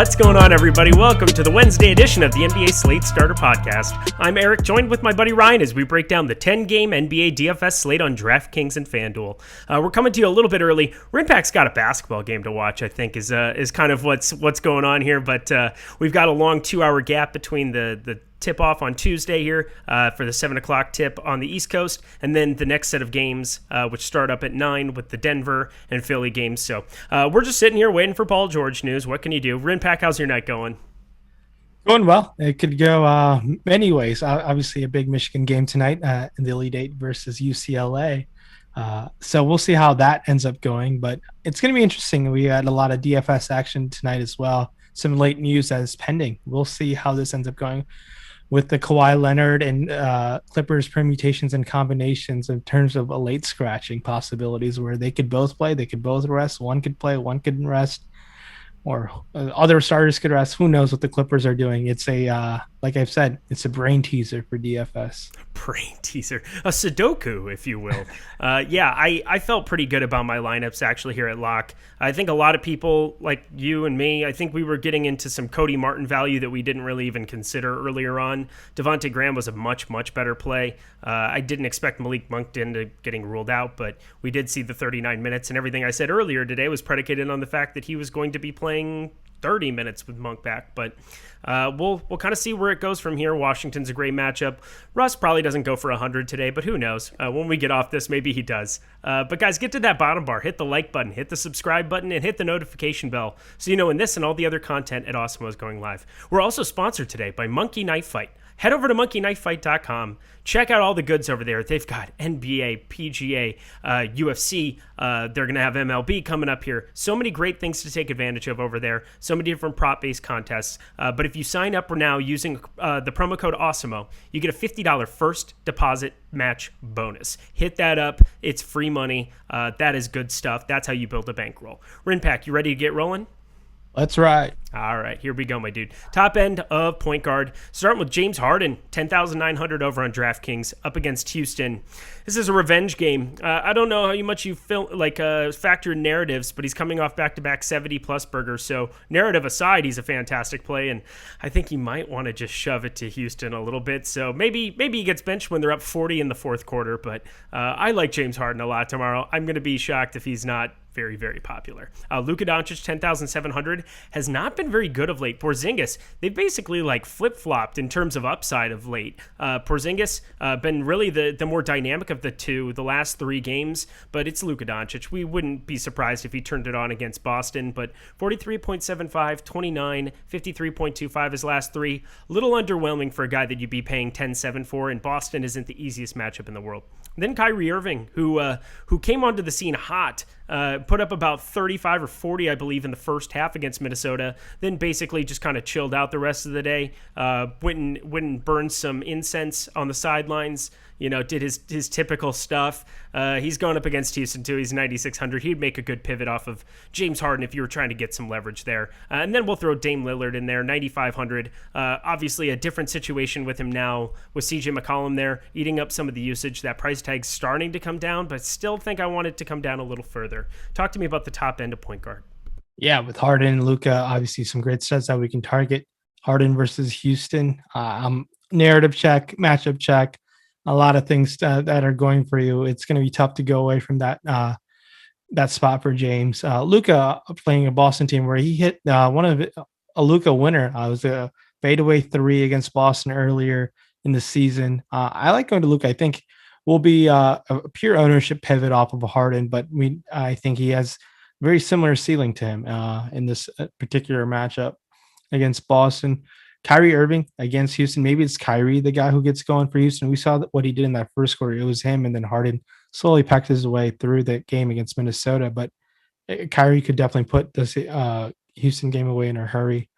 What's going on, everybody? Welcome to the Wednesday edition of the NBA Slate Starter Podcast. I'm Eric, joined with my buddy Ryan as we break down the 10-game NBA DFS slate on DraftKings and FanDuel. We're coming to you a little bit early. Rinpack's got a basketball game to watch, I think, is kind of what's going on here. But we've got a long 2-hour gap between the tip-off on Tuesday here for the 7 o'clock tip on the East Coast, and then the next set of games, which start up at 9 with the Denver and Philly games. So we're just sitting here waiting for Paul George news. What can you do? Rinpack, how's your night going? Going well. It could go many ways. Obviously, a big Michigan game tonight in the Elite Eight versus UCLA. So we'll see how that ends up going, but it's going to be interesting. We had a lot of DFS action tonight as well. Some late news that is pending. We'll see how this ends up going with the Kawhi Leonard and Clippers permutations and combinations in terms of a late scratching possibilities where they could both play, they could both rest, one could play, one could rest, or other starters could rest. Who knows what the Clippers are doing? It's like I've said, it's a brain teaser for DFS. Brain teaser, a Sudoku, if you will. I felt pretty good about my lineups actually here at Lock. I think a lot of people like you and me, I think we were getting into some Cody Martin value that we didn't really even consider earlier on. Devontae Graham was a much, much better play. I didn't expect Malik Monk into getting ruled out, but we did see the 39 minutes, and everything I said earlier today was predicated on the fact that he was going to be playing 30 minutes with Monk back, but we'll kind of see where it goes from here. Washington's a great matchup. Russ probably doesn't go for 100 today, but who knows? When we get off this, maybe he does. But guys, get to that bottom bar, hit the like button, hit the subscribe button, and hit the notification bell so you know when this and all the other content at Awesemo is going live. We're also sponsored today by Monkey Knife Fight. Head over to monkeyknifefight.com. Check out all the goods over there. They've got NBA, PGA, UFC. They're going to have MLB coming up here. So many great things to take advantage of over there. So many different prop-based contests. But if you sign up now using the promo code Awesemo, you get a $50 first deposit match bonus. Hit that up. It's free money. That is good stuff. That's how you build a bankroll. Rinpack, you ready to get rolling? That's right. All right, here we go, my dude. Top end of point guard. Starting with James Harden, 10,900 over on DraftKings up against Houston. This is a revenge game. I don't know how much you factor in narratives, but he's coming off back-to-back 70-plus burgers. So narrative aside, he's a fantastic play, and I think he might want to just shove it to Houston a little bit. So maybe he gets benched when they're up 40 in the fourth quarter, but I like James Harden a lot tomorrow. I'm going to be shocked if he's not very, very popular. Luka Doncic, 10,700, has not been very good of late. Porzingis, they've basically flip-flopped in terms of upside of late. Porzingis been really the more dynamic of the two the last 3 games, but it's Luka Doncic. We wouldn't be surprised if he turned it on against Boston, but 43.75, 29, 53.25 his last 3. A little underwhelming for a guy that you'd be paying 10-7 for, and Boston isn't the easiest matchup in the world. Then Kyrie Irving, who came onto the scene hot, put up about 35 or 40, I believe, in the first half against Minnesota, then basically just kind of chilled out the rest of the day, went and burned some incense on the sidelines, did his typical stuff. He's going up against Houston, too. He's 9,600. He'd make a good pivot off of James Harden if you were trying to get some leverage there. And then we'll throw Dame Lillard in there, 9,500. Obviously, a different situation with him now with CJ McCollum there, eating up some of the usage. That price tag's starting to come down, but still think I want it to come down a little further. Talk to me about the top end of point guard. Yeah, with Harden and Luka, obviously some great sets that we can target. Harden versus Houston, narrative check, matchup check, a lot of things that are going for you. It's going to be tough to go away from that spot for James. Luka playing a Boston team where he hit a Luka winner. It was a fadeaway 3 against Boston earlier in the season. I like going to Luka. I think will be a pure ownership pivot off of a Harden, but I think he has very similar ceiling to him in this particular matchup against Boston. Kyrie Irving against Houston. Maybe it's Kyrie, the guy who gets going for Houston. We saw what he did in that first quarter. It was him, and then Harden slowly packed his way through the game against Minnesota. But Kyrie could definitely put this Houston game away in a hurry.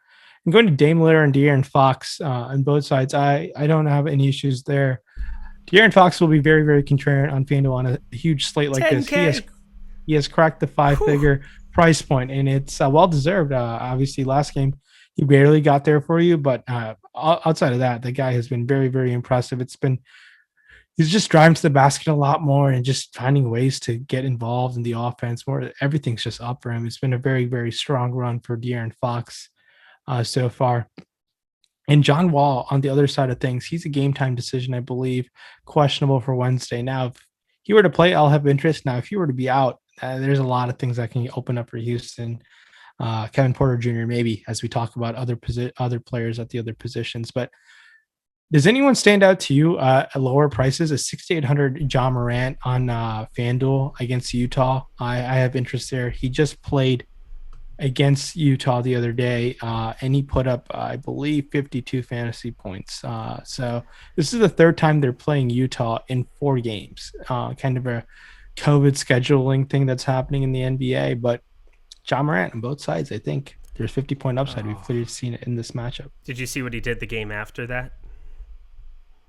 I'm going to Dame Lillard and De'Aaron Fox on both sides. I don't have any issues there. De'Aaron Fox will be very, very contrarian on FanDuel on a huge slate like 10K. this. He has cracked the 5-figure price point, and it's well-deserved. Obviously, last game, he barely got there for you, but outside of that, the guy has been very, very impressive. He's just driving to the basket a lot more and just finding ways to get involved in the offense more. Everything's just up for him. It's been a very, very strong run for De'Aaron Fox. so far. And John Wall on the other side of things, he's a game time decision, I believe, questionable for Wednesday. Now, if he were to play, I'll have interest. Now, if he were to be out, there's a lot of things that can open up for Houston. Kevin Porter Jr. maybe, as we talk about other players at the other positions. But does anyone stand out to you at lower prices? A 6,800 Ja Morant on FanDuel against Utah. I have interest there. He just played against Utah the other day, and he put up, I believe, 52 fantasy points. So this is the third time they're playing Utah in 4 games. Kind of a COVID scheduling thing that's happening in the NBA, but Ja Morant on both sides, I think there's 50-point upside. We've clearly seen it in this matchup. Did you see what he did the game after that?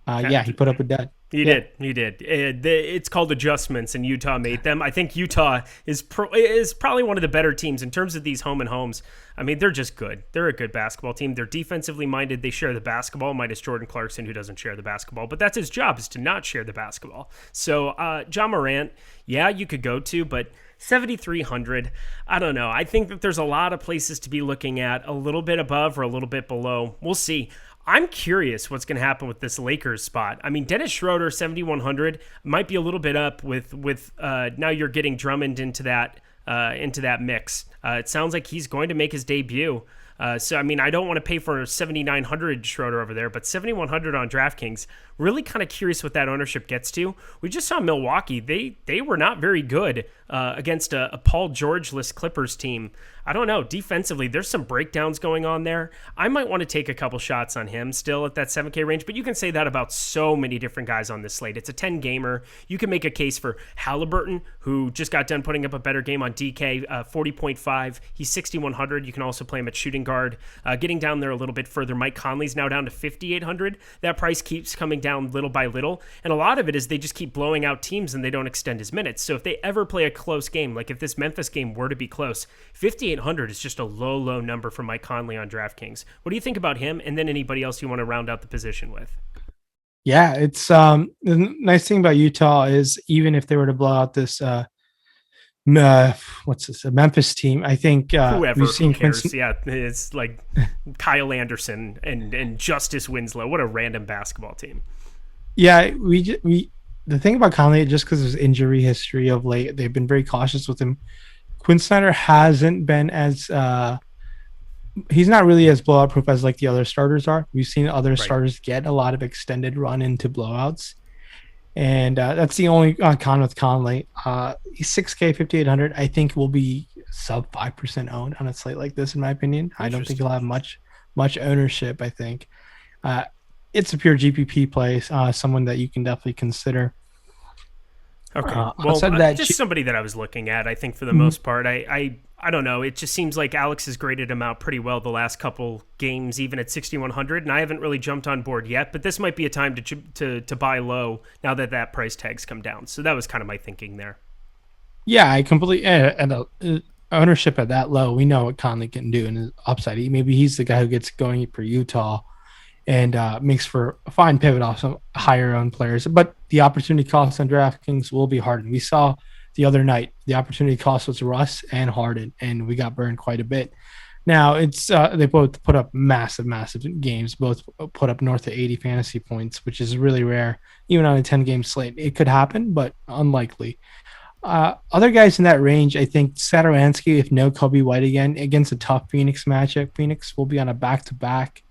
Yeah, he put up a dud. He did. It's called adjustments, and Utah made them. I think Utah is probably one of the better teams in terms of these home and homes. I mean, they're just good. They're a good basketball team. They're defensively minded. They share the basketball, minus Jordan Clarkson, who doesn't share the basketball. But that's his job, is to not share the basketball. So Ja Morant, yeah, you could go to, but 7,300, I don't know. I think that there's a lot of places to be looking at, a little bit above or a little bit below. We'll see. I'm curious what's going to happen with this Lakers spot. I mean, Dennis Schroeder, 7,100, might be a little bit up with now you're getting Drummond into that mix. It sounds like he's going to make his debut. So, I mean, I don't want to pay for 7,900 Schroeder over there, but 7,100 on DraftKings. Really kind of curious what that ownership gets to. We just saw Milwaukee. They were not very good against a Paul George-less Clippers team. I don't know. Defensively, there's some breakdowns going on there. I might want to take a couple shots on him still at that 7K range, but you can say that about so many different guys on this slate. It's a 10-gamer. You can make a case for Halliburton, who just got done putting up a better game on DK, 40.5. He's 6,100. You can also play him at shooting guard. Getting down there a little bit further, Mike Conley's now down to 5,800. That price keeps coming down little by little, and a lot of it is they just keep blowing out teams and they don't extend his minutes. So if they ever play a close game, like if this Memphis game were to be close, 5,800 is just a low number for Mike Conley on DraftKings. What do you think about him, and then anybody else you want to round out the position with? Yeah, it's the nice thing about Utah is even if they were to blow out this Memphis team, I think whoever we've seen cares. Yeah, it's like Kyle Anderson and Justice Winslow. What a random basketball team. Yeah, we the thing about Conley, just because there's injury history of late, they've been very cautious with him. Quinn Snyder hasn't been as he's not really as blowout proof as like the other starters are. We've seen other starters get a lot of extended run into blowouts, and that's the only con with Conley. He's 6K 5,800. I think will be sub 5% owned on a slate like this, in my opinion. I don't think he'll have much ownership. I think it's a pure GPP play. Someone that you can definitely consider. Okay. Well, just somebody that I was looking at, I think for the most part, I don't know. It just seems like Alex has graded him out pretty well the last couple games, even at 6,100, and I haven't really jumped on board yet, but this might be a time to buy low now that price tag's come down. So that was kind of my thinking there. Yeah, I completely, and ownership at that low, we know what Conley can do in his upside. Maybe he's the guy who gets going for Utah and makes for a fine pivot off some higher owned players. But the opportunity cost on DraftKings will be Harden. We saw the other night the opportunity cost was Russ and Harden, and we got burned quite a bit. Now it's they both put up massive games. Both put up north of 80 fantasy points, which is really rare, even on a 10-game slate. It could happen, but unlikely. Other guys in that range, I think Satoransky, if no Kobe White again, against a tough Phoenix matchup. Phoenix will be on a back-to-back.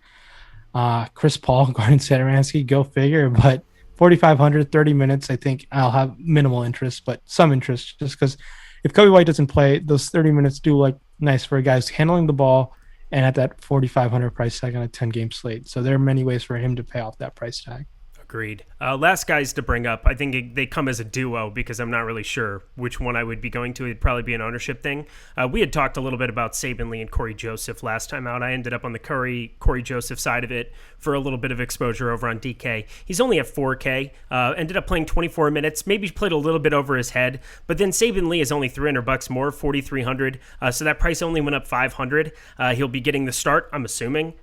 Chris Paul, guarding Satoransky, go figure. But 4,500, 30 minutes, I think I'll have minimal interest, but some interest, just because if Kobe White doesn't play, those 30 minutes do look nice for a guy who's handling the ball and at that 4,500 price tag on a 10-game slate. So there are many ways for him to pay off that price tag. Agreed. Last guys to bring up, I think they come as a duo because I'm not really sure which one I would be going to. It'd probably be an ownership thing. We had talked a little bit about Saban Lee and Corey Joseph last time out. I ended up on the Corey Joseph side of it for a little bit of exposure over on DK. He's only at 4K, ended up playing 24 minutes, maybe played a little bit over his head, but then Saban Lee is only $300 more, 4,300. So that price only went up 500. He'll be getting the start, I'm assuming.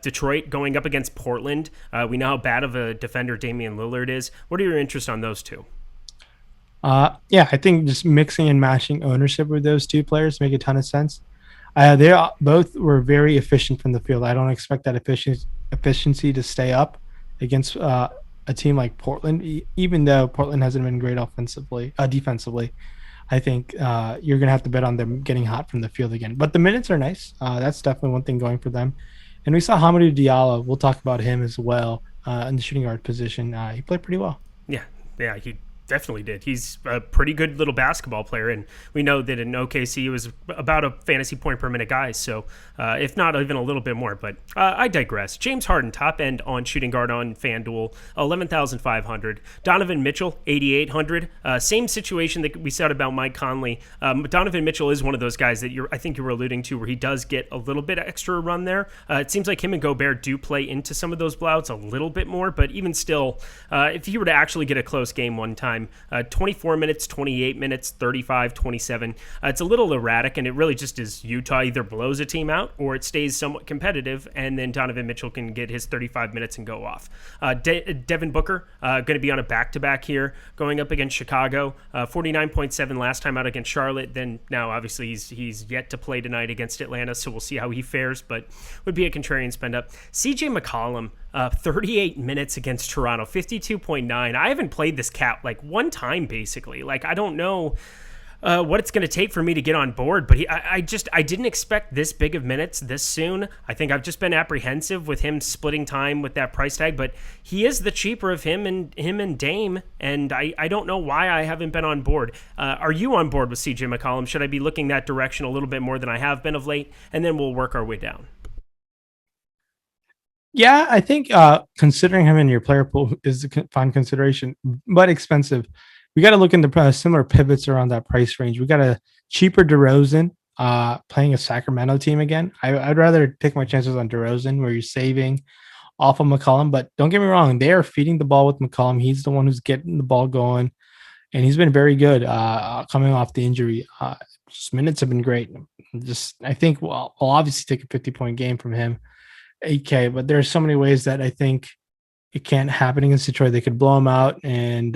Detroit going up against Portland. We know how bad of a defender Damian Lillard is. What are your interests on those two? Yeah, I think just mixing and matching ownership with those two players make a ton of sense. Both were very efficient from the field. I don't expect that efficiency to stay up against a team like Portland, even though Portland hasn't been great defensively. I think you're going to have to bet on them getting hot from the field again. But the minutes are nice. That's definitely one thing going for them. And we saw Hamidou Diallo. We'll talk about him as well in the shooting guard position. He played pretty well. Yeah, he definitely did. He's a pretty good little basketball player, and we know that in OKC he was about a fantasy point per minute guy, so if not even a little bit more. But I digress. James Harden, top end on shooting guard on FanDuel, 11,500. Donovan Mitchell, 8,800. Same situation that we said about Mike Conley. Donovan Mitchell is one of those guys that I think you were alluding to, where he does get a little bit extra run there. It seems like him and Gobert do play into some of those blowouts a little bit more, but even still, if he were to actually get a close game one time, 24 minutes, 28 minutes, 35, 27. It's a little erratic, and it really just is Utah either blows a team out or it stays somewhat competitive, and then Donovan Mitchell can get his 35 minutes and go off. Devin Booker going to be on a back-to-back here, going up against Chicago. 49.7 last time out against Charlotte. Then now, obviously, he's yet to play tonight against Atlanta, so we'll see how he fares, but would be a contrarian spend up. CJ McCollum, 38 minutes against Toronto, 52.9. I haven't played this cat like one time, basically. Like, I don't know what it's going to take for me to get on board, but I didn't expect this big of minutes this soon. I think I've just been apprehensive with him splitting time with that price tag, but he is the cheaper of him and Dame, and I don't know why I haven't been on board. Are you on board with CJ McCollum? Should I be looking that direction a little bit more than I have been of late? And then we'll work our way down. Yeah, I think considering him in your player pool is a fine consideration, but expensive. We got to look into similar pivots around that price range. We got a cheaper DeRozan playing a Sacramento team again. I'd rather take my chances on DeRozan, where you're saving off of McCollum. But don't get me wrong, they are feeding the ball with McCollum. He's the one who's getting the ball going, and he's been very good coming off the injury. Just minutes have been great. I think I'll obviously take a 50-point game from him. 8K, but there's so many ways that I think it can't happen against Detroit. They could blow him out, and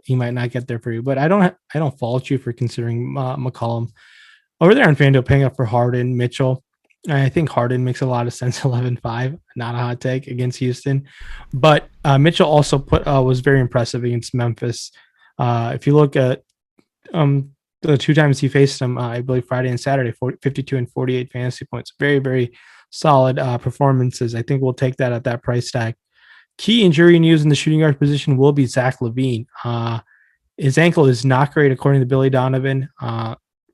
he might not get there for you. But I don't fault you for considering McCollum over there on FanDuel, paying up for Harden, Mitchell. I think Harden makes a lot of sense. 11-5, not a hot take against Houston, but Mitchell also was very impressive against Memphis. If you look at the two times he faced them, I believe Friday and Saturday, 52 and 48 fantasy points. Very, very solid performances. I think we'll take that at that price tag. Key injury news in the shooting guard position will be Zach LaVine. His ankle is not great, according to Billy Donovan.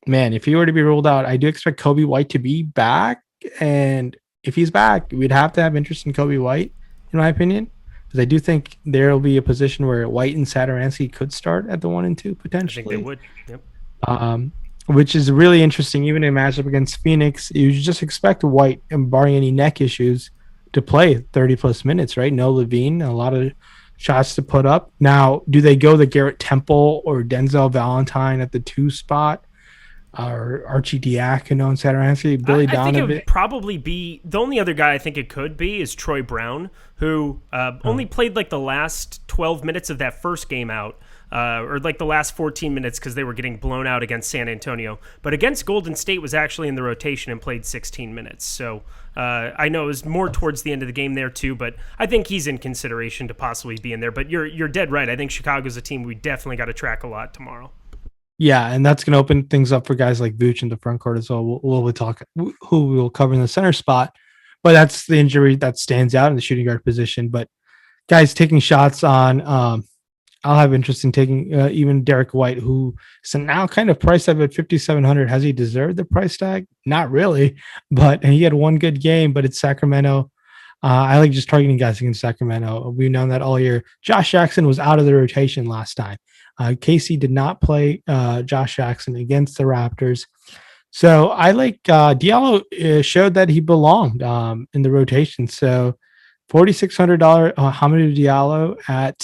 Man, if he were to be ruled out, I do expect Kobe White to be back. And if he's back, we'd have to have interest in Kobe White, in my opinion, because I do think there will be a position where White and Satoransky could start at the 1 and 2 potentially. I think they would. Yep. Which is really interesting. Even in a matchup against Phoenix, you just expect White, and barring any neck issues, to play 30-plus minutes, right? No LaVine, a lot of shots to put up. Now, do they go the Garrett Temple or Denzel Valentine at the 2 spot? Or Archie Diacono and Satoransky, Billy Donovan? I think it would probably be – the only other guy I think it could be is Troy Brown, who only played like the last 12 minutes of that first game out. Or like the last 14 minutes because they were getting blown out against San Antonio. But against Golden State was actually in the rotation and played 16 minutes. So I know it was more towards the end of the game there too, but I think he's in consideration to possibly be in there. But you're dead right. I think Chicago's a team we definitely got to track a lot tomorrow. Yeah, and that's going to open things up for guys like Vooch in the front court as well. We'll talk who we'll cover in the center spot. But that's the injury that stands out in the shooting guard position. But guys taking shots on I'll have interest in taking even Derek White, who is now kind of priced up at 5,700. Has he deserved the price tag? Not really, but he had one good game, but it's Sacramento. I like just targeting guys against Sacramento. We've known that all year. Josh Jackson was out of the rotation last time. Casey did not play Josh Jackson against the Raptors. So I like Diallo showed that he belonged in the rotation. So $4,600 Hamidou Diallo at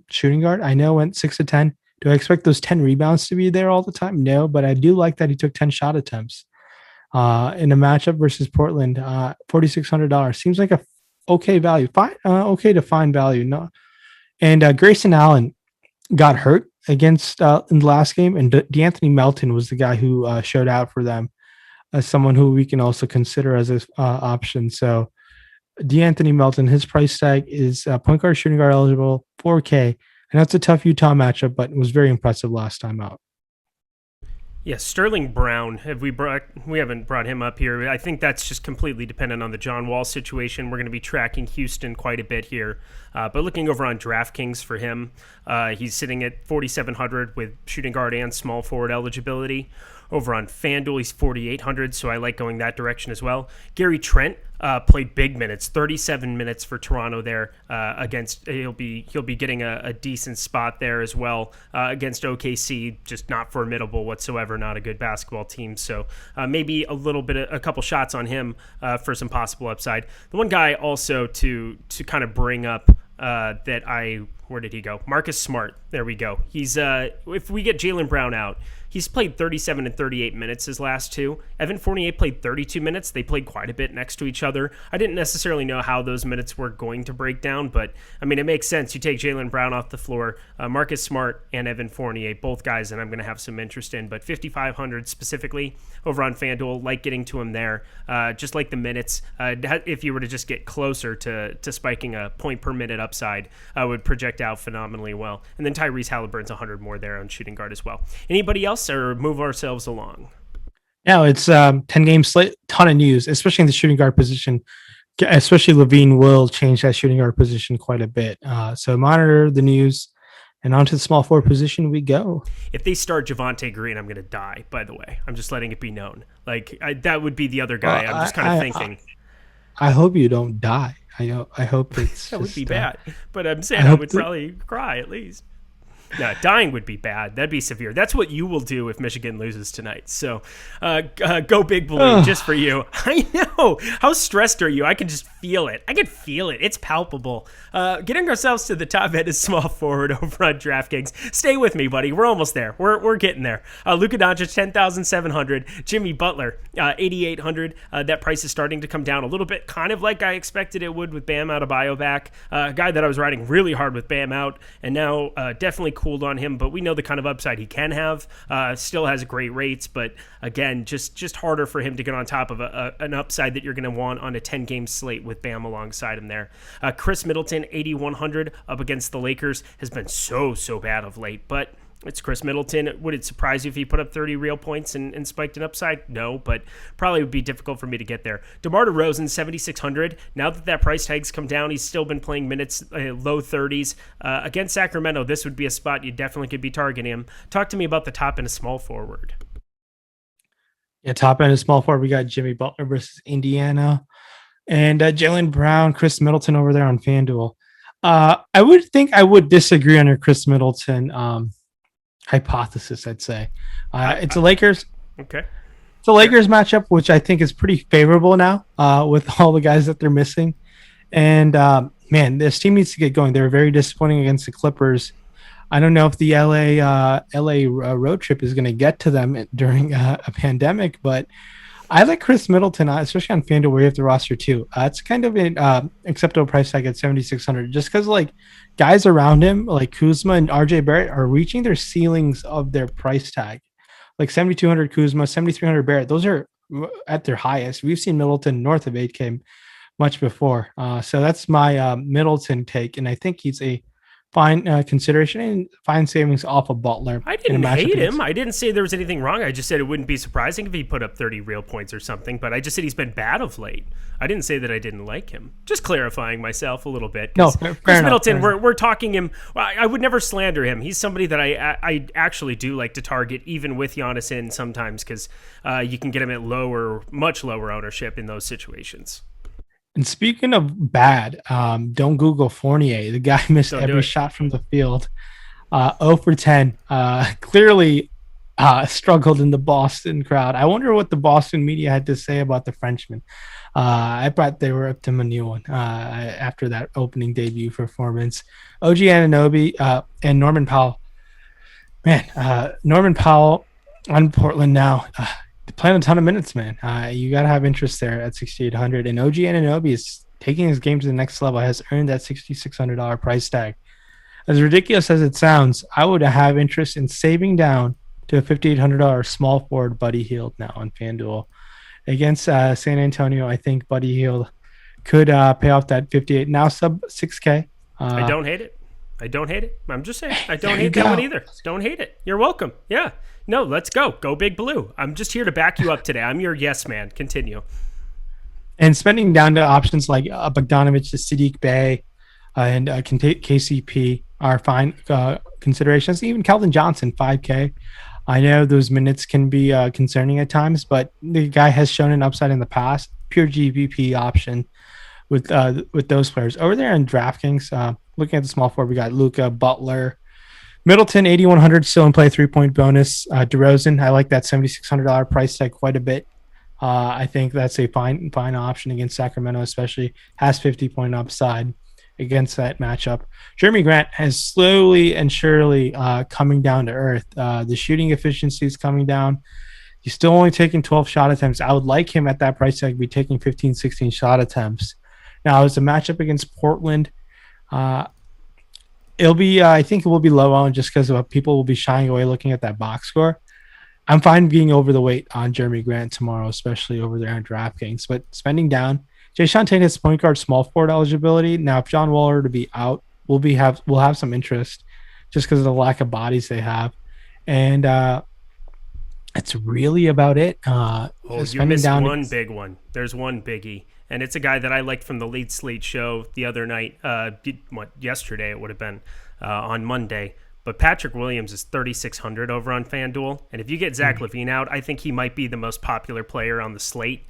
shooting guard. I know went 6 of 10. Do I expect those 10 rebounds to be there all the time? No, but I do like that he took 10 shot attempts in a matchup versus Portland. $4,600 seems like a okay value. Fine, okay to find value. No, and Grayson Allen got hurt against in the last game, and DeAnthony Melton was the guy who showed out for them. as someone who we can also consider as an option. So DeAnthony Melton, his price tag is point guard, shooting guard eligible, 4K. And that's a tough Utah matchup, but it was very impressive last time out. Yeah, Sterling Brown. We haven't brought him up here. I think that's just completely dependent on the John Wall situation. We're going to be tracking Houston quite a bit here, but looking over on DraftKings for him, he's sitting at 4,700 with shooting guard and small forward eligibility. Over on FanDuel, he's 4,800, so I like going that direction as well. Gary Trent played big minutes, 37 minutes for Toronto there against. He'll be getting a decent spot there as well against OKC. Just not formidable whatsoever, not a good basketball team. So maybe a couple shots on him for some possible upside. The one guy also to kind of bring up where did he go? Marcus Smart. There we go. He's if we get Jaylen Brown out, he's played 37 and 38 minutes his last two. Evan Fournier played 32 minutes. They played quite a bit next to each other. I didn't necessarily know how those minutes were going to break down, but I mean, it makes sense. You take Jaylen Brown off the floor, Marcus Smart and Evan Fournier, both guys that I'm going to have some interest in, but 5,500 specifically over on FanDuel, like getting to him there. Just like the minutes, if you were to just get closer to spiking a point per minute upside, would project out phenomenally well. And then Tyrese Halliburton's 100 more there on shooting guard as well. Anybody else, or move ourselves along? No, it's 10-game slate, ton of news, especially in the shooting guard position. Especially Levine will change that shooting guard position quite a bit. So monitor the news, and onto the small forward position we go. If they start Javonte Green, I'm going to die, by the way. I'm just letting it be known. Like, that would be the other guy. I'm just kind of thinking. I hope you don't die. I hope it's that would be bad. But I'm saying I would probably cry at least. No, dying would be bad. That'd be severe. That's what you will do if Michigan loses tonight. So go Big Blue just for you. I know. How stressed are you? I can just feel it. I can feel it. It's palpable. Getting ourselves to the top end is small forward over on DraftKings. Stay with me, buddy. We're almost there. We're getting there. Luka Doncic, 10,700. Jimmy Butler, 8,800. That price is starting to come down a little bit, kind of like I expected it would with Bam Adebayo back. A guy that I was riding really hard with Bam out, and now definitely cooled on him, but we know the kind of upside he can have. Still has great rates, but again, just harder for him to get on top of an upside that you're going to want on a 10-game slate with Bam alongside him there. Chris Middleton, 8,100 up against the Lakers, has been so bad of late, but it's Chris Middleton. Would it surprise you if he put up 30 real points and spiked an upside? No, but probably would be difficult for me to get there. DeMar DeRozan, 7,600. Now that price tag's come down, he's still been playing minutes, low 30s. Against Sacramento, this would be a spot you definitely could be targeting him. Talk to me about the top end of small forward. Yeah, top end of small forward, we got Jimmy Butler versus Indiana. And Jaylen Brown, Chris Middleton over there on FanDuel. I would disagree on your Chris Middleton hypothesis, I'd say. It's a Lakers. Okay. It's a Lakers matchup, which I think is pretty favorable now with all the guys that they're missing. And man, this team needs to get going. They were very disappointing against the Clippers. I don't know if the LA road trip is going to get to them during a pandemic, but I like Chris Middleton, especially on FanDuel where you have the roster too. It's kind of an acceptable price tag at 7,600, just because like guys around him like Kuzma and RJ Barrett are reaching their ceilings of their price tag. Like 7,200 Kuzma, 7,300 Barrett. Those are at their highest. We've seen Middleton north of 8K much before. So that's my Middleton take, and I think he's a fine consideration and fine savings off of Butler. I didn't hate him. I didn't say there was anything wrong. I just said it wouldn't be surprising if he put up 30 real points or something, but I just said he's been bad of late. I didn't say that I didn't like him. Just clarifying myself a little bit. No, Chris Middleton, we're talking him. I would never slander him. He's somebody that I actually do like to target, even with Giannis in sometimes, because you can get him at much lower ownership in those situations. And speaking of bad, don't Google Fournier. The guy missed every shot from the field. 0 for 10. Clearly struggled in the Boston crowd. I wonder what the Boston media had to say about the Frenchman. I thought they were up to a new one after that opening debut performance. OG Anunoby and Norman Powell. Man, Norman Powell on Portland now. Playing a ton of minutes, man. You got to have interest there at 6,800. And OG Anunoby is taking his game to the next level, has earned that $6,600 price tag. As ridiculous as it sounds, I would have interest in saving down to a $5,800 small forward Buddy Hield now on FanDuel. against San Antonio. I think Buddy Hield could pay off that 58, now sub 6K. I don't hate it. I don't hate it. I'm just saying, I don't There you hate that one go. either. Don't hate it. You're welcome. Yeah. No, let's go. Go Big Blue. I'm just here to back you up today. I'm your yes man. Continue. And spending down to options like Bogdanovich to Sadiq Bey and KCP are fine considerations. Even Keldon Johnson, 5K. I know those minutes can be concerning at times, but the guy has shown an upside in the past. Pure GVP option with those players over there in DraftKings. Looking at the small forward, we got Luka, Butler, Middleton, 8,100 still in play, 3-point bonus. DeRozan, I like that $7,600 price tag quite a bit. I think that's a fine option against Sacramento, especially has 50-point upside against that matchup. Jeremy Grant has slowly and surely coming down to earth. The shooting efficiency is coming down. He's still only taking 12 shot attempts. I would like him at that price tag to be taking 15, 16 shot attempts. Now, as a matchup against Portland, it'll be, I think it will be low on just because people will be shying away looking at that box score. I'm fine being over the weight on Jeremy Grant tomorrow, especially over there on DraftKings. But spending down, Jayshawn Tate has point guard small forward eligibility. Now, if John Wall were to be out, we'll have some interest just because of the lack of bodies they have. And that's really about it. You missed one big one. There's one biggie. And it's a guy that I liked from the late Slate show the other night. Yesterday it would have been on Monday. But Patrick Williams is 3,600 over on FanDuel. And if you get Zach LaVine out, I think he might be the most popular player on the slate.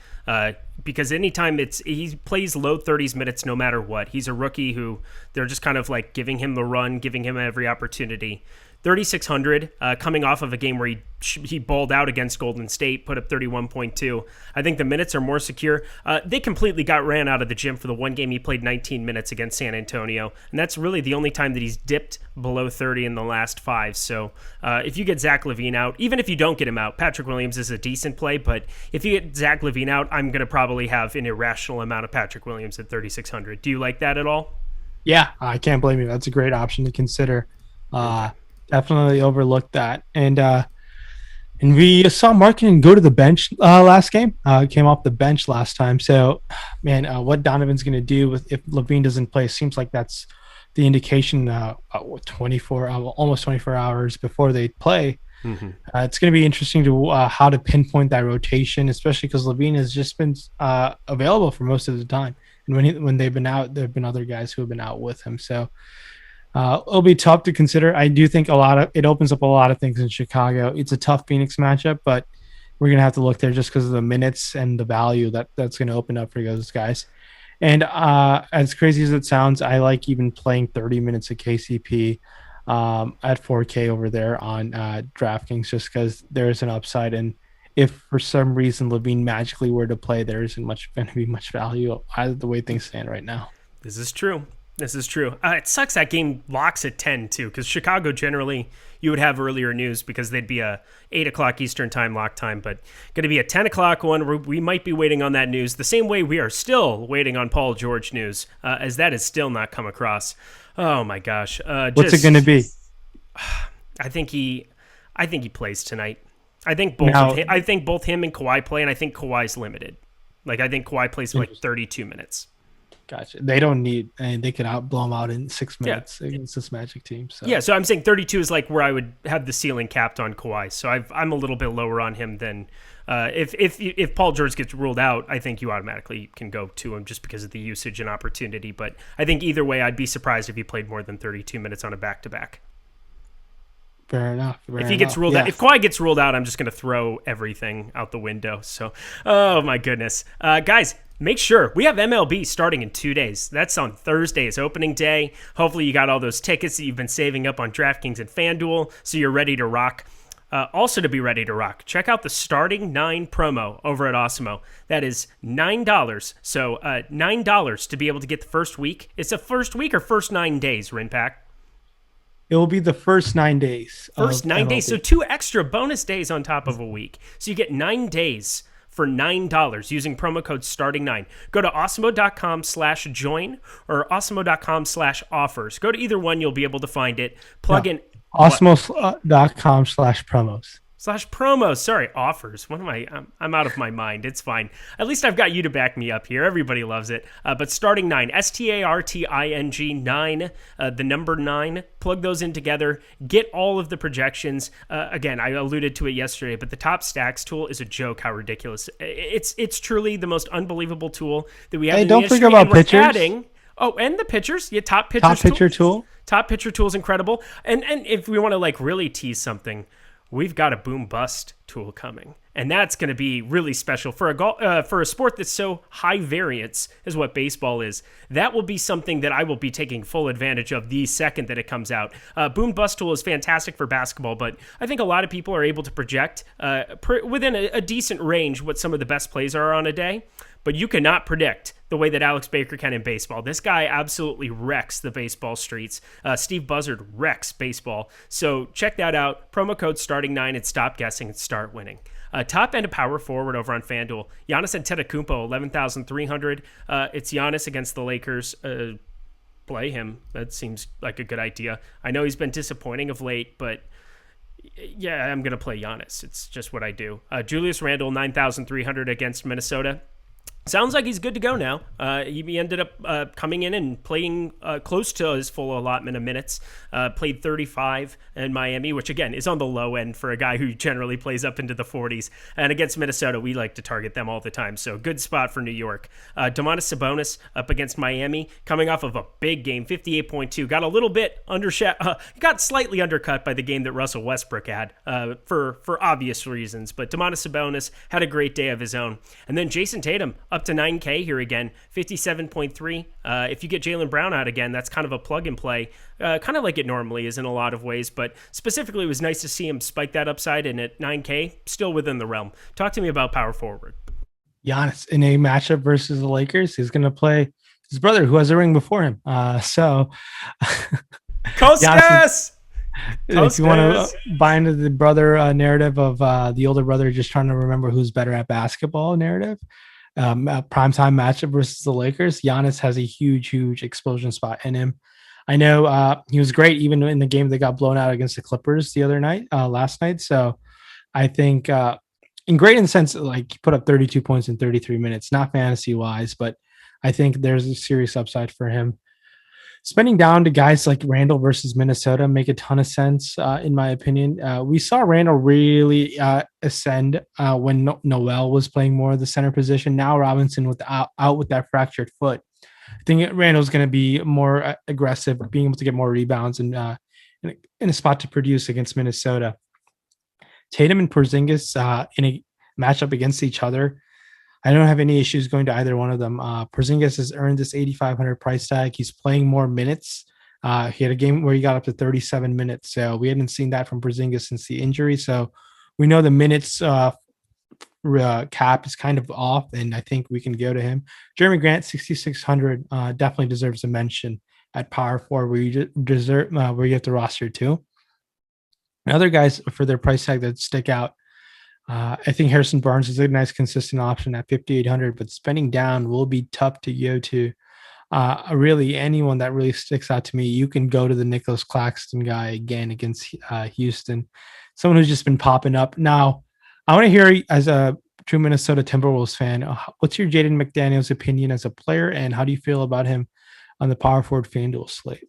Because anytime he plays low 30s minutes no matter what. He's a rookie who they're just kind of like giving him the run, giving him every opportunity. 3,600 coming off of a game where he balled out against Golden State, put up 31.2. I think the minutes are more secure. They completely got ran out of the gym for the one game he played 19 minutes against San Antonio, and that's really the only time that he's dipped below 30 in the last 5. So if you get Zach LaVine out, even if you don't get him out, Patrick Williams is a decent play, but if you get Zach LaVine out, I'm going to probably have an irrational amount of Patrick Williams at 3,600. Do you like that at all? Yeah, I can't blame you. That's a great option to consider. Definitely overlooked that. And we saw Markkanen go to the bench last game. Came off the bench last time. So, man, what Donovan's going to do if LaVine doesn't play seems like that's the indication. 24, almost 24 hours before they play. Mm-hmm. It's going to be interesting to how to pinpoint that rotation, especially because LaVine has just been available for most of the time. And when they've been out, there have been other guys who have been out with him. So. It'll be tough to consider. I do think it opens up a lot of things in Chicago. It's a tough Phoenix matchup, but we're going to have to look there just because of the minutes and the value that's going to open up for those guys. And as crazy as it sounds, I like even playing 30 minutes of KCP at 4K over there on DraftKings just because there's an upside. And if for some reason LaVine magically were to play, there isn't going to be much value either the way things stand right now. This is true. It sucks that game locks at 10 too, because Chicago generally you would have earlier news because they'd be a 8 o'clock Eastern time lock time, but going to be a 10 o'clock one. We might be waiting on that news the same way we are still waiting on Paul George news, as that has still not come across. Oh my gosh. What's it going to be? I think he plays tonight. I think both him and Kawhi play, and I think Kawhi's limited. Like I think Kawhi plays for like 32 minutes. Gotcha. They don't need, and they could blow them out in 6 minutes against this Magic team. So yeah, so I'm saying 32 is like where I would have the ceiling capped on Kawhi. So I'm a little bit lower on him than if Paul George gets ruled out. I think you automatically can go to him just because of the usage and opportunity. But I think either way, I'd be surprised if he played more than 32 minutes on a back-to-back. Fair enough. If he gets ruled out, if Kawhi gets ruled out, I'm just going to throw everything out the window. So, oh my goodness, guys. Make sure we have MLB starting in 2 days. That's on Thursday. It's opening day. Hopefully you got all those tickets that you've been saving up on DraftKings and FanDuel, so you're ready to rock. Also to be ready to rock, check out the starting 9 promo over at Awesemo. That is $9. So $9 to be able to get the first week. It's the first week or first 9 days, Rinpack? It will be the first 9 days. First 9 days. So 2 extra bonus days on top of a week. So you get 9 days for $9 using promo code STARTING9. Go to awesemo.com/join or awesemo.com/offers. Go to either one. You'll be able to find it. Plug in awesemo.com/promos. /promo. Sorry, offers. What am I? I'm out of my mind. It's fine. At least I've got you to back me up here. Everybody loves it. But starting 9, STARTING 9, the number 9. Plug those in together. Get all of the projections. Again, I alluded to it yesterday, but the top stacks tool is a joke. How ridiculous! It's truly the most unbelievable tool that we have. Hey, in don't the forget industry, about pitchers. And the pitchers. Yeah, top pitchers. Top pitcher tool. Top pitcher tool is incredible. And if we want to like really tease something, we've got a boom bust tool coming, and that's going to be really special for a sport that's so high variance as what baseball is. That will be something that I will be taking full advantage of the second that it comes out. Boom bust tool is fantastic for basketball, but I think a lot of people are able to project within a decent range what some of the best plays are on a day. But you cannot predict the way that Alex Baker can in baseball. This guy absolutely wrecks the baseball streets. Steve Buzzard wrecks baseball. So check that out. Promo code starting 9 and stop guessing and start winning. Top end of power forward over on FanDuel. Giannis Antetokounmpo, 11,300. It's Giannis against the Lakers. Play him. That seems like a good idea. I know he's been disappointing of late, but yeah, I'm going to play Giannis. It's just what I do. Julius Randle, 9,300 against Minnesota. Sounds like he's good to go now. He ended up coming in and playing close to his full allotment of minutes. Played 35 in Miami, which again is on the low end for a guy who generally plays up into the 40s. And against Minnesota, we like to target them all the time. So good spot for New York. Domantas Sabonis up against Miami, coming off of a big game, 58.2. Got a little bit got slightly undercut by the game that Russell Westbrook had for obvious reasons. But Domantas Sabonis had a great day of his own. And then Jason Tatum, up to 9K here again, 57.3. If you get Jaylen Brown out again, that's kind of a plug and play, kind of like it normally is in a lot of ways. But specifically, it was nice to see him spike that upside, and at 9K, still within the realm. Talk to me about power forward. Giannis in a matchup versus the Lakers, he's going to play his brother, who has a ring before him. So, Costas! If you want to buy into the brother narrative of the older brother just trying to remember who's better at basketball narrative, a primetime matchup versus the Lakers, Giannis has a huge explosion spot in him. I know he was great even in the game that got blown out against the Clippers the other night, last night. So I think great in the sense that, like, he put up 32 points in 33 minutes, not fantasy wise, but I think there's a serious upside for him. Spending down to guys like Randall versus Minnesota make a ton of sense, in my opinion. We saw Randall really ascend when Noel was playing more of the center position. Now Robinson out with that fractured foot. I think Randall's going to be more aggressive, being able to get more rebounds and in a spot to produce against Minnesota. Tatum and Porzingis in a matchup against each other, I don't have any issues going to either one of them. Porzingis has earned this 8,500 price tag. He's playing more minutes. He had a game where he got up to 37 minutes. So we hadn't seen that from Porzingis since the injury. So we know the minutes cap is kind of off, and I think we can go to him. Jeremy Grant, 6,600, definitely deserves a mention at power forward where you where you have to roster too. And other guys for their price tag that stick out, I think Harrison Barnes is a nice consistent option at 5,800, but spending down will be tough to go to. Really, anyone that really sticks out to me, you can go to the Nicholas Claxton guy again against Houston, someone who's just been popping up. Now, I want to hear, as a true Minnesota Timberwolves fan, what's your Jaden McDaniels opinion as a player, and how do you feel about him on the power forward FanDuel slate?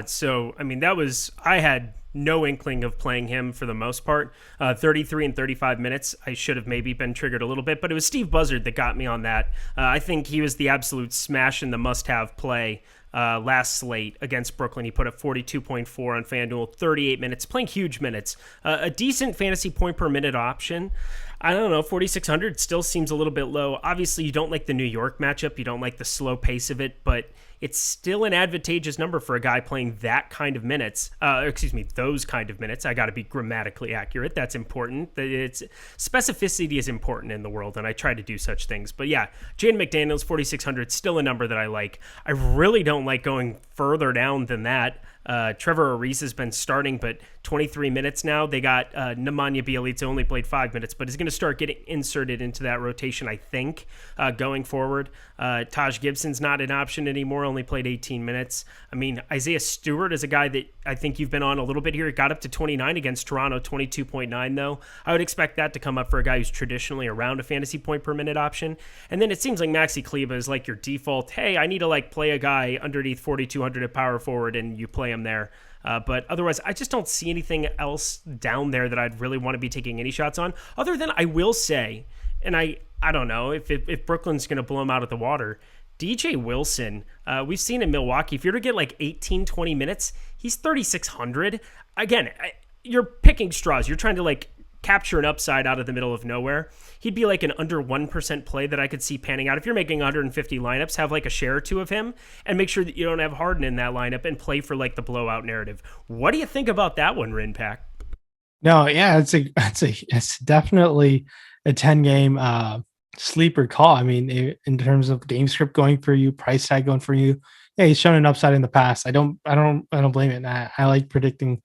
So, I mean, I had no inkling of playing him for the most part. 33 and 35 minutes. I should have maybe been triggered a little bit, but it was Steve Buzzard that got me on that. I think he was the absolute smash and the must-have play last slate against Brooklyn. He put up 42.4 on FanDuel, 38 minutes, playing huge minutes. A decent fantasy point per minute option. I don't know, 4,600 still seems a little bit low. Obviously, you don't like the New York matchup. You don't like the slow pace of it, but it's still an advantageous number for a guy playing that kind of minutes. Those kind of minutes. I got to be grammatically accurate. That's important. Specificity is important in the world, and I try to do such things. But yeah, Jaden McDaniels, 4,600, still a number that I like. I really don't like going further down than that. Trevor Ariza has been starting, but 23 minutes now. They got Nemanja Bjelica only played 5 minutes, but is going to start getting inserted into that rotation, I think, going forward. Taj Gibson's not an option anymore, only played 18 minutes. I mean, Isaiah Stewart is a guy that I think you've been on a little bit here. It got up to 29 against Toronto, 22.9 though. I would expect that to come up for a guy who's traditionally around a fantasy point per minute option. And then it seems like Maxi Kleba is like your default, hey, I need to like play a guy underneath 4,200 at power forward, and you play him there. But otherwise, I just don't see anything else down there that I'd really want to be taking any shots on. Other than I will say, and I don't know if Brooklyn's going to blow him out of the water, DJ Wilson, we've seen in Milwaukee, if you're to get like 18, 20 minutes, he's 3,600. Again, you're picking straws. You're trying to like capture an upside out of the middle of nowhere. He'd be like an under 1% play that I could see panning out. If you're making 150 lineups, have like a share or two of him and make sure that you don't have Harden in that lineup and play for like the blowout narrative. What do you think about that one, Rinpack? No, yeah, it's definitely a 10 game sleeper call. I mean, in terms of game script going for you, price tag going for you. Yeah, he's shown an upside in the past. I don't blame it. I like predicting.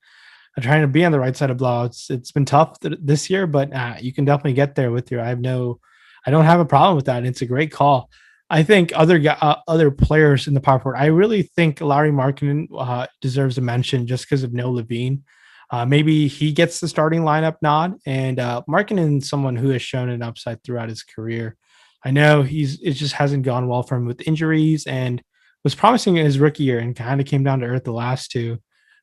I'm trying to be on the right side of blowouts. It's been tough this year, but you can definitely get there with your. I don't have a problem with that. It's a great call. I think other players in the power forward. I really think Lauri Markkanen deserves a mention just because of no Levine. Maybe he gets the starting lineup nod, and Markkanen is someone who has shown an upside throughout his career. I know it just hasn't gone well for him with injuries, and was promising in his rookie year, and kind of came down to earth the last two.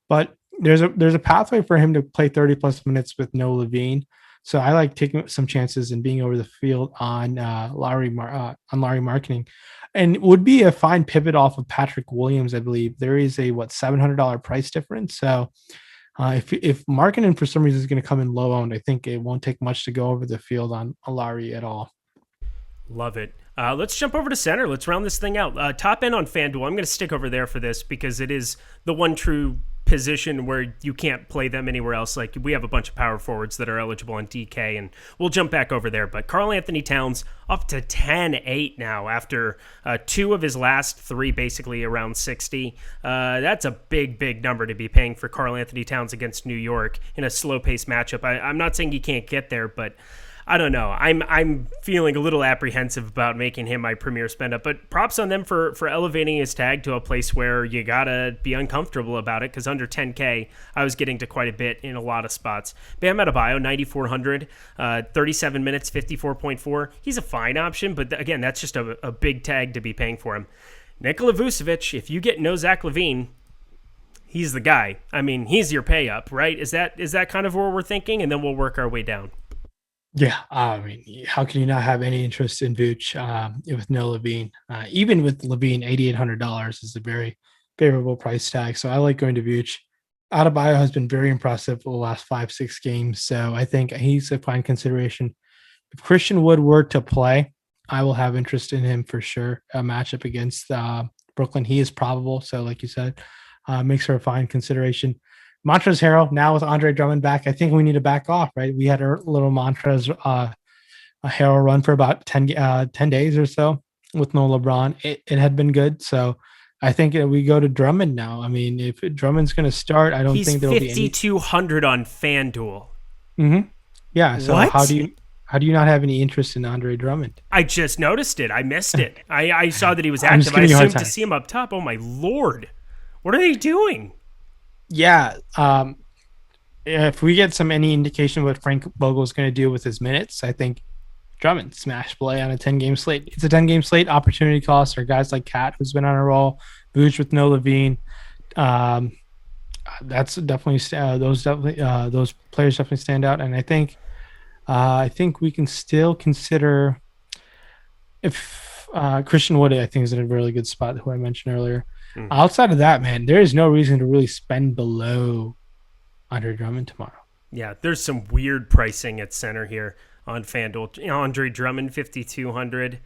But there's a pathway for him to play 30 plus minutes with no Levine. So I like taking some chances and being over the field on Lauri Markkanen, and would be a fine pivot off of Patrick Williams. I believe there is a $700 price difference. So if Markkanen for some reason is going to come in low owned, I think it won't take much to go over the field on Lauri at all. Love it. Let's jump over to center. Let's round this thing out. Top end on FanDuel. I'm going to stick over there for this because it is the one true position where you can't play them anywhere else. Like we have a bunch of power forwards that are eligible on DK, and we'll jump back over there. But Karl Anthony Towns up to 10-8 now after two of his last three, basically around 60. That's a big number to be paying for Karl Anthony Towns against New York in a slow-paced matchup. I'm not saying he can't get there, but I don't know. I'm feeling a little apprehensive about making him my premier spend up, but props on them for elevating his tag to a place where you gotta be uncomfortable about it, because under 10K, I was getting to quite a bit in a lot of spots. Bam Adebayo, 9,400, 37 minutes, 54.4. He's a fine option, but again, that's just a big tag to be paying for him. Nikola Vucevic, if you get no Zach LaVine, he's the guy. I mean, he's your pay up, right? Is that kind of where we're thinking? And then we'll work our way down. Yeah, I mean, how can you not have any interest in Vooch with no Levine? Even with Levine, $8,800 is a very favorable price tag. So I like going to Vooch. Adebayo has been very impressive for the last 5-6 games, so I think he's a fine consideration. If Christian Wood were to play, I will have interest in him for sure. A matchup against Brooklyn, he is probable. So like you said, makes her a fine consideration. Montrezl Harrell, now with Andre Drummond back, I think we need to back off, right? We had a little Montrezl Harrell run for about 10 days or so with no LeBron. It had been good. So I think we go to Drummond now. I mean, if Drummond's going to start, I don't think there'll be any. He's 5,200 on FanDuel. Mm-hmm. Yeah. So what? How do you not have any interest in Andre Drummond? I just noticed it. I missed it. I saw that he was active. I assumed to see him up top. Oh my Lord. What are they doing? Yeah, if we get any indication of what Frank Vogel is going to do with his minutes, I think Drummond smash play on a 10-game slate. It's a 10-game slate. Opportunity costs are guys like Cat, who's been on a roll, Vooch with no Levine. That's definitely those players definitely stand out, and I think we can still consider if Christian Wood, I think, is in a really good spot, who I mentioned earlier. Outside of that, man, there is no reason to really spend below Andre Drummond tomorrow. Yeah, there's some weird pricing at center here on FanDuel. Andre Drummond, 5,200.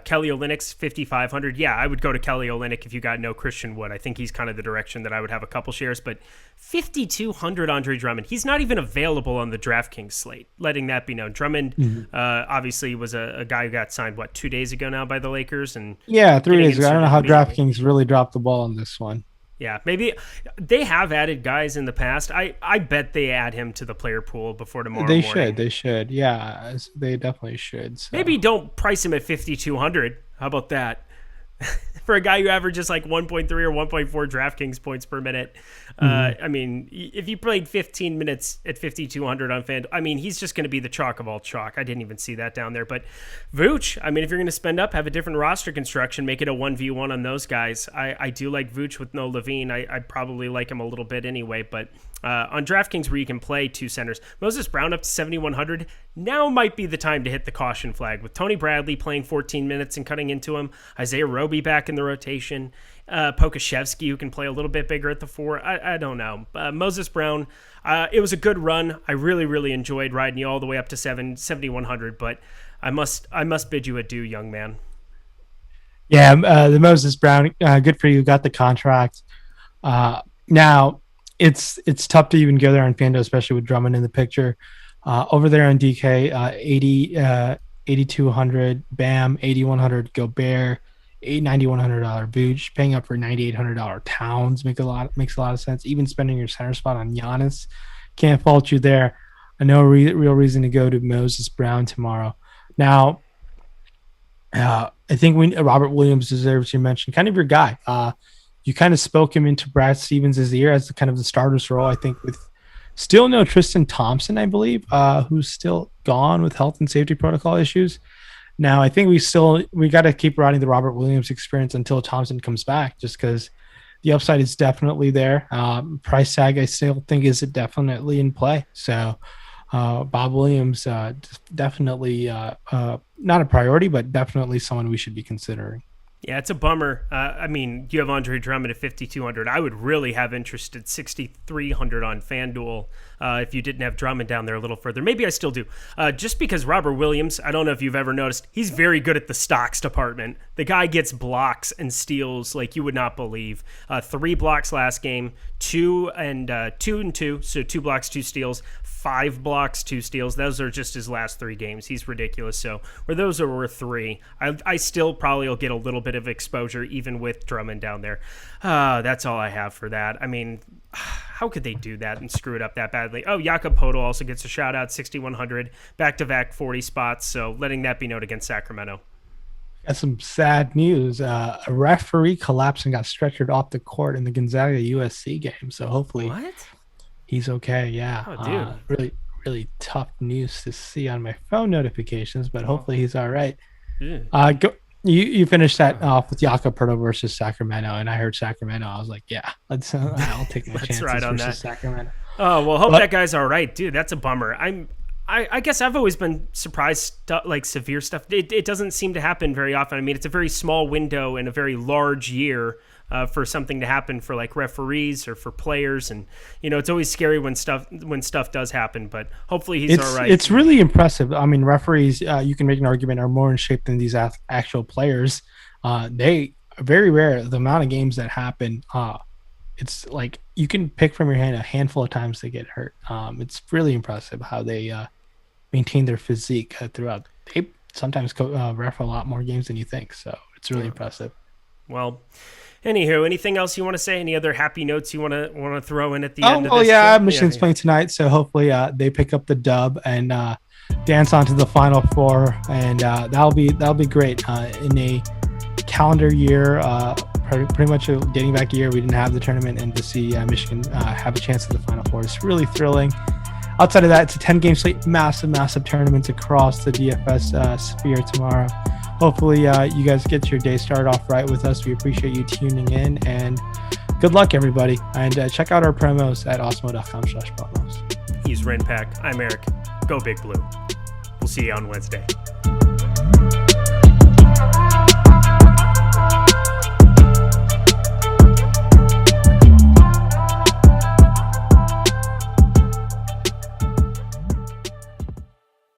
Kelly Olynyk, 5,500. Yeah, I would go to Kelly Olynyk if you got no Christian Wood. I think he's kind of the direction that I would have a couple shares. But 5,200 Andre Drummond. He's not even available on the DraftKings slate, letting that be known. Drummond obviously was a guy who got signed, 2 days ago now by the Lakers? And yeah, 3 days ago. I don't know how DraftKings really dropped the ball on this one. Yeah, maybe they have added guys in the past. I bet they add him to the player pool before tomorrow morning. They should. Yeah, they definitely should. So. Maybe don't price him at 5,200. How about that? For a guy who averages like 1.3 or 1.4 DraftKings points per minute. I mean, if you played 15 minutes at 5,200 on FanDuel, I mean, he's just going to be the chalk of all chalk. I didn't even see that down there. But Vooch, I mean, if you're going to spend up, have a different roster construction, make it a 1v1 on those guys. I do like Vooch with no Levine. I probably like him a little bit anyway. But on DraftKings where you can play two centers, Moses Brown up to 7,100, now might be the time to hit the caution flag. With Tony Bradley playing 14 minutes and cutting into him, Isaiah Roby back in the rotation, Pokashevsky, who can play a little bit bigger at the 4. I don't know. Moses Brown, it was a good run. I really, really enjoyed riding you all the way up to 7,100, but I must bid you adieu, young man. Yeah, the Moses Brown, good for you. Got the contract. Now, it's tough to even go there on FanDuel, especially with Drummond in the picture. Over there on DK, 8,200, Bam, 8,100, Gobert, $9,100 Vooch, paying up for $9,800 Towns makes a lot of sense. Even spending your center spot on Giannis, can't fault you there. No real reason to go to Moses Brown tomorrow. Now, I think Robert Williams deserves your mention. Kind of your guy. You kind of spoke him into Brad Stevens' ear as the starter's role. I think with still no Tristan Thompson, I believe, who's still gone with health and safety protocol issues. Now, I think we got to keep riding the Robert Williams experience until Thompson comes back, just because the upside is definitely there. Price tag, I still think, is definitely in play. So Bob Williams, definitely not a priority, but definitely someone we should be considering. Yeah, it's a bummer. I mean, you have Andre Drummond at 5,200. I would really have interest at 6,300 on FanDuel if you didn't have Drummond down there a little further. Maybe I still do. Just because Robert Williams, I don't know if you've ever noticed, he's very good at the stocks department. The guy gets blocks and steals like you would not believe. 3 blocks last game, 2 and 2, so 2 blocks, 2 steals. 5 blocks, 2 steals. Those are just his last 3 games. He's ridiculous. So where those are worth 3, I still probably will get a little bit of exposure even with Drummond down there. That's all I have for that. I mean, how could they do that and screw it up that badly? Oh, Jakob Poeltl also gets a shout out, 6,100, back-to-back 40 spots. So letting that be known against Sacramento. Got some sad news. A referee collapsed and got stretchered off the court in the Gonzaga USC game. So hopefully. What? He's okay, yeah. Oh, dude. Really, really tough news to see on my phone notifications, but hopefully he's all right. Yeah. You finished that off with Jakob Poeltl versus Sacramento, and I heard Sacramento. I was like, yeah, I'll take my chances ride on versus that. Sacramento. Oh, well, hope that guy's all right. Dude, that's a bummer. I guess I've always been surprised, like severe stuff. It doesn't seem to happen very often. I mean, it's a very small window in a very large year for something to happen for like referees or for players, and it's always scary when stuff does happen. But hopefully he's all right. It's really impressive. I mean, referees, you can make an argument, are more in shape than these actual players. They are very rare. The amount of games that happen, it's like you can pick from your hand a handful of times they get hurt. It's really impressive how they maintain their physique throughout. They sometimes ref a lot more games than you think, so it's really impressive. Well, anywho, anything else you want to say? Any other happy notes you want to throw in at the end of this? Oh yeah, Michigan's playing tonight, so hopefully they pick up the dub and dance on to the Final Four, and that'll be great in a calendar year. Pretty much dating back a year, we didn't have the tournament, and to see Michigan have a chance at the Final Four is really thrilling. Outside of that, it's a 10-game slate, massive tournaments across the DFS sphere tomorrow. Hopefully, you guys get your day started off right with us. We appreciate you tuning in, and good luck, everybody. And check out our promos at awesemo.com/promos. He's Rayen Patnaik. I'm Eric. Go Big Blue. We'll see you on Wednesday.